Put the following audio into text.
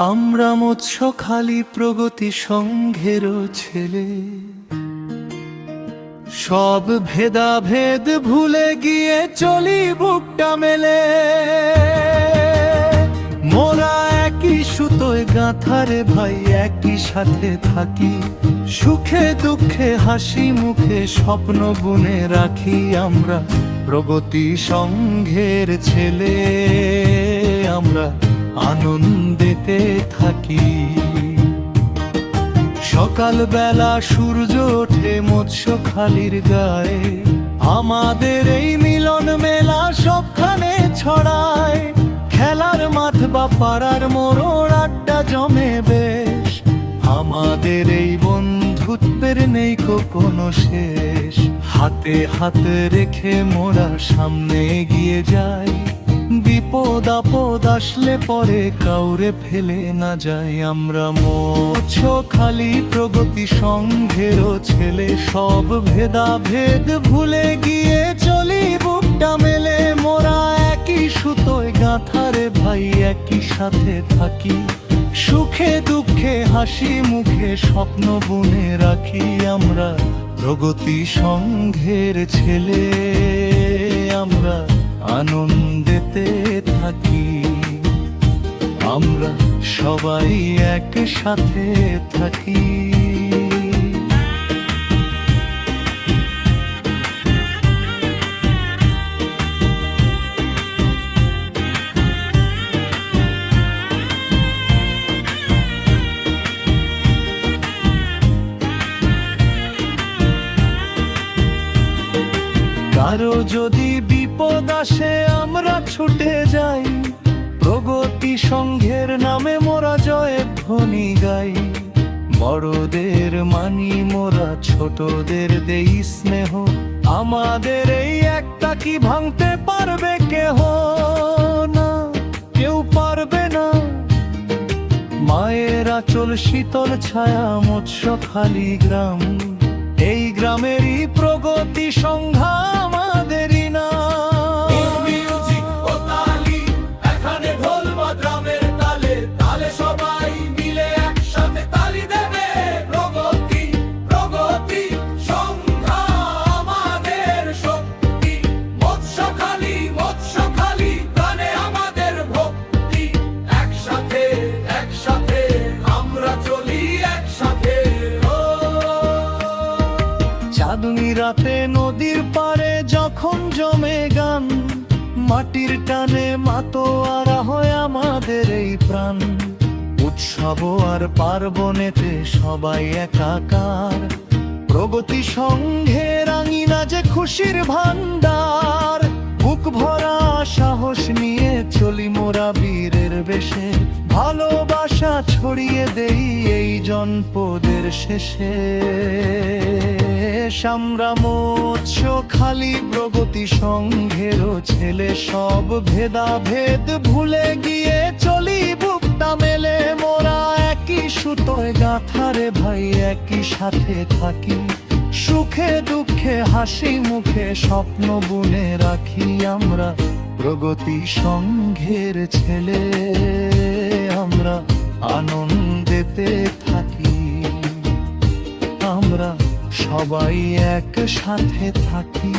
আমরা মৎস্যখালী প্রগতি সংঘের ছেলে, সব ভেদাভেদ ভুলে গিয়ে চলি বুকটা মেলে। মোরা একই সুতোয় গাঁথারে ভাই, একই সাথে থাকি, সুখে দুঃখে হাসি মুখে স্বপ্ন বুনে রাখি। আমরা প্রগতি সংঘের ছেলে, আমরা আনন্দেতে থাকি। সকালবেলা সূর্য ওঠে মৎস্যখালীর গায়ে, আমাদের এই মিলন মেলা সবখানে ছড়ায়। খেলার মাঠ বা পাড়ার মোড় আড্ডা জমে বেশ, আমাদের এই বন্ধুত্বের নেই কোনো শেষ। হাতে হাতে রেখে মোরা সামনে এগিয়ে যাই, বিপদ আপদ আসলে পরে কাউরে ফেলে না যায়। আমরা মৎস্যখালী প্রগতি সংঘের ছেলে, সব ভেদাভেদ ভুলে গিয়ে চলি বুকটা মেলে। মোরা একই সুতোয় গাঁথারে ভাই, একই সাথে থাকি, সুখে দুঃখে হাসি মুখে স্বপ্ন বুনে রাখি। আমরা প্রগতি সংঘের ছেলে, আমরা আনন্দেতে থাকি, আমরা সবাই একসাথে থাকি। কারো যদি বিপদ আসে আমরা ছুটে যাই, প্রগতি সংঘের নামে মোরা জয়ের ধ্বনি গাই। বড়দের মানি মোরা, ছোটদের দেই স্নেহ, আমাদের এই একটা কি ভাঙতে পারবে কেহ না, কেউ পারবে না। মায়ের আঁচল শীতল ছায়া মৎস্যখালী গ্রাম, এই গ্রামেরই প্রগতি সংঘ আমাদেরই না। সবাই মিলে একসাথে তালি দেবে, প্রগতি প্রগতি সংঘ আমাদের শক্তি। মৎস্যখালী মৎস্যখালী প্রাণে আমাদের ভক্তি। একসাথে একসাথে আমরা চলি একসাথে। চাঁদনী রাতে নদীর পাড়ে যখন জমে গান, মাটির টানে মাতোয়ারা হয় আমাদের এই প্রাণ। উৎসব আর পার্বণেতে সবাই একাকার, প্রগতি সংঘের আঙিনা যে খুশির ভান্ডার। বুক ভরা সাহস নিয়ে চলি মোরা বীরের বেশে, ভালোবাসা ছড়িয়ে দেই এই জনপদের শেষে। আমরা মৎস্যখালী প্রগতি সংঘের ছেলে, সব ভেদাভেদ ভুলে গিয়ে চলি বুকটা মেলে। মোরা একই সুতোয় গাঁথারে ভাই, একই সাথে থাকি, সুখে দুঃখে হাসি মুখে স্বপ্ন বুনে রাখি। আমরা প্রগতি সংঘের ছেলে, আমরা আনন্দেতে থাকি, আমরা সবাই একসাথে থাকি।